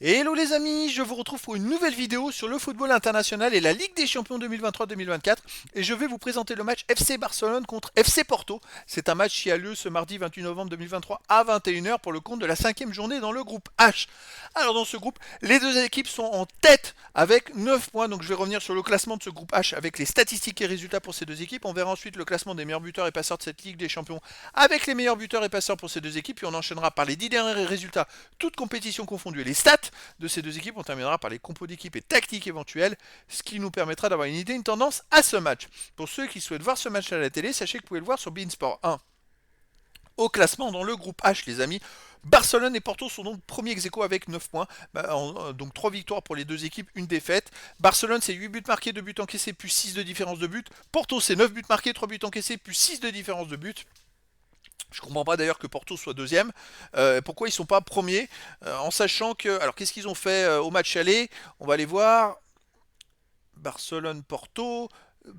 Hello les amis, je vous retrouve pour une nouvelle vidéo sur le football international et la Ligue des Champions 2023-2024 et je vais vous présenter le match FC Barcelone contre FC Porto. C'est un match qui a lieu ce mardi 28 novembre 2023 à 21h pour le compte de la cinquième journée dans le groupe H. Alors dans ce groupe, les deux équipes sont en tête avec 9 points, donc je vais revenir sur le classement de ce groupe H avec les statistiques et résultats pour ces deux équipes. On verra ensuite le classement des meilleurs buteurs et passeurs de cette Ligue des Champions avec les meilleurs buteurs et passeurs pour ces deux équipes, puis on enchaînera par les 10 derniers résultats, toutes compétitions confondues et les stats de ces deux équipes. On terminera par les compos d'équipe et tactiques éventuelles, ce qui nous permettra d'avoir une idée, une tendance à ce match. Pour ceux qui souhaitent voir ce match à la télé, sachez que vous pouvez le voir sur beIN Sport 1. Au classement dans le groupe H, les amis, Barcelone et Porto sont donc premiers ex-aequo avec 9 points. Donc 3 victoires pour les deux équipes, une défaite. Barcelone, c'est 8 buts marqués, 2 buts encaissés, plus 6 de différence de but. Porto, c'est 9 buts marqués, 3 buts encaissés, plus 6 de différence de but. Je comprends pas d'ailleurs que Porto soit deuxième. Pourquoi ils sont pas premiers, en sachant que... Alors qu'est-ce qu'ils ont fait au match aller? On va aller voir. Barcelone-Porto.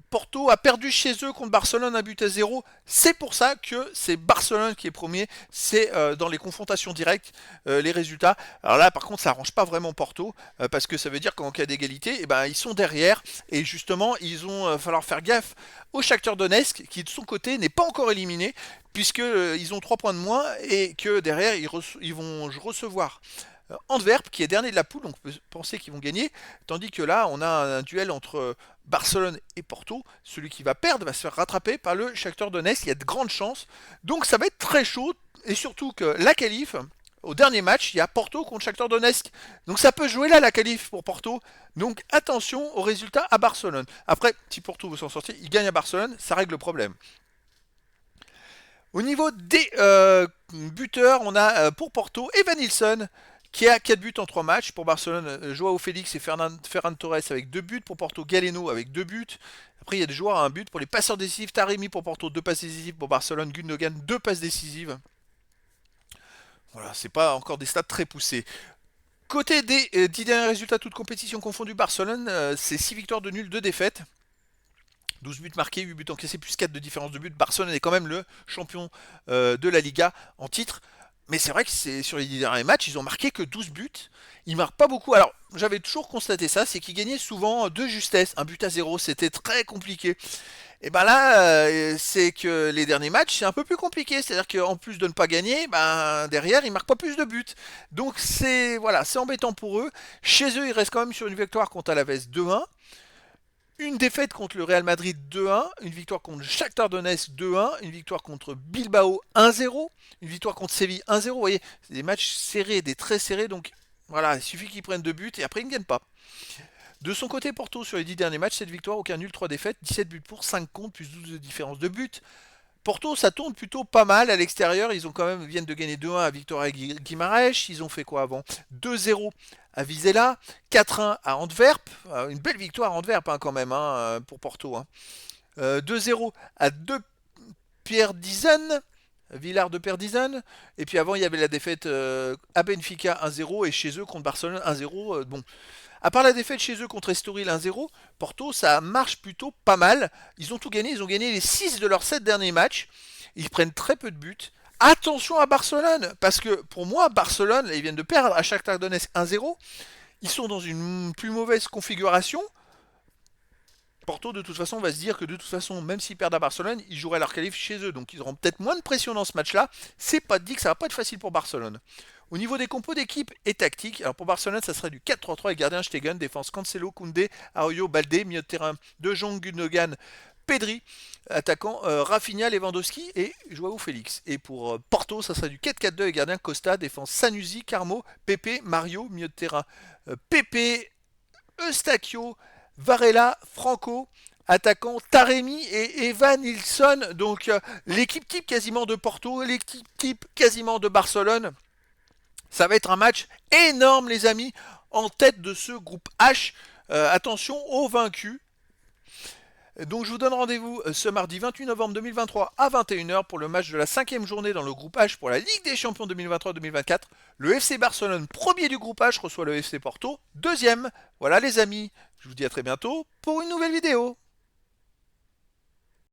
Porto a perdu chez eux contre Barcelone 1 but à 0. C'est pour ça que c'est Barcelone qui est premier. C'est dans les confrontations directes les résultats. Alors là, par contre, ça arrange pas vraiment Porto parce que ça veut dire qu'en cas d'égalité, eh ben, ils sont derrière et justement, ils ont falloir faire gaffe au Shakhtar Donetsk qui de son côté n'est pas encore éliminé puisque ils ont 3 points de moins et que derrière ils vont recevoir Antwerp qui est dernier de la poule, donc on peut penser qu'ils vont gagner, tandis que là on a un duel entre Barcelone et Porto. Celui qui va perdre va se faire rattraper par le Shakhtar Donetsk, il y a de grandes chances, donc ça va être très chaud, et surtout que la qualif, au dernier match, il y a Porto contre Shakhtar Donetsk, donc ça peut jouer là la qualif pour Porto, donc attention aux résultats à Barcelone. Après, si Porto veut s'en sortir, il gagne à Barcelone, ça règle le problème. Au niveau des buteurs, on a pour Porto Evan Nilsson qui a 4 buts en 3 matchs. Pour Barcelone, Joao Félix et Ferran Torres avec 2 buts. Pour Porto, Galeno avec 2 buts. Après, il y a des joueurs à 1 but. Pour les passeurs décisifs, Taremi pour Porto, 2 passes décisives. Pour Barcelone, Gundogan, 2 passes décisives. Voilà, c'est pas encore des stats très poussés. Côté des 10 derniers résultats, toutes compétitions confondues, Barcelone, c'est 6 victoires de nul, 2 défaites. 12 buts marqués, 8 buts encaissés, plus 4 de différence de but. Barcelone est quand même le champion de la Liga en titre. Mais c'est vrai que sur les 10 derniers matchs, ils ont marqué que 12 buts. Ils marquent pas beaucoup. Alors, j'avais toujours constaté ça, c'est qu'ils gagnaient souvent de justesse. 1 but à 0, c'était très compliqué. Et ben là, c'est que les derniers matchs, c'est un peu plus compliqué. C'est-à-dire qu'en plus de ne pas gagner, ben derrière, ils marquent pas plus de buts. Donc c'est voilà, c'est embêtant pour eux. Chez eux, ils restent quand même sur une victoire contre Alaves 2-1. Une défaite contre le Real Madrid 2-1, une victoire contre le Shakhtar Donetsk 2-1, une victoire contre Bilbao 1-0, une victoire contre Séville 1-0. Vous voyez, c'est des matchs serrés, des très serrés, donc voilà, il suffit qu'ils prennent 2 buts et après ils ne gagnent pas. De son côté, Porto, sur les 10 derniers matchs, 7 victoires, aucun nul, 3 défaites, 17 buts pour, 5 contre, plus 12 de différence de but. Porto, ça tourne plutôt pas mal à l'extérieur. Ils ont quand même viennent de gagner 2-1 à Victoria Guimarães. Ils ont fait quoi avant? 2-0 à Vizela, 4-1 à Antwerp. Une belle victoire à Antwerp hein, quand même hein, pour Porto. Hein. 2-0 à De Perdizen. Villard de Perdizen. Et puis avant, il y avait la défaite à Benfica 1-0 et chez eux contre Barcelone 1-0. Bon, à part la défaite chez eux contre Estoril 1-0, Porto, ça marche plutôt pas mal. Ils ont tout gagné, ils ont gagné les 6 de leurs 7 derniers matchs. Ils prennent très peu de buts. Attention à Barcelone, parce que pour moi, Barcelone, ils viennent de perdre à Shakhtar Donetsk 1-0. Ils sont dans une plus mauvaise configuration. Porto, de toute façon, va se dire que de toute façon, même s'ils perdent à Barcelone, ils joueraient leur qualif chez eux. Donc ils auront peut-être moins de pression dans ce match-là. C'est pas dit que ça va pas être facile pour Barcelone. Au niveau des compos d'équipe et tactique, alors pour Barcelone, ça serait du 4-3-3 et gardien Stegen, défense Cancelo, Koundé, Arroyo, Baldé, milieu de terrain De Jong, Gundogan, Pedri, attaquant Rafinha, Lewandowski et Joao Félix. Et pour Porto, ça serait du 4-4-2 et gardien Costa, défense Sanusi, Carmo, Pepe, Mario, milieu de terrain Pepe, Eustachio, Varela, Franco, attaquant Taremi et Evan Nilsson. Donc l'équipe type quasiment de Porto, l'équipe type quasiment de Barcelone. Ça va être un match énorme les amis, en tête de ce groupe H. Attention aux vaincus. Donc je vous donne rendez-vous ce mardi 28 novembre 2023 à 21h pour le match de la 5e journée dans le groupe H pour la Ligue des Champions 2023-2024. Le FC Barcelone, premier du groupe H, reçoit le FC Porto, deuxième. Voilà les amis, je vous dis à très bientôt pour une nouvelle vidéo.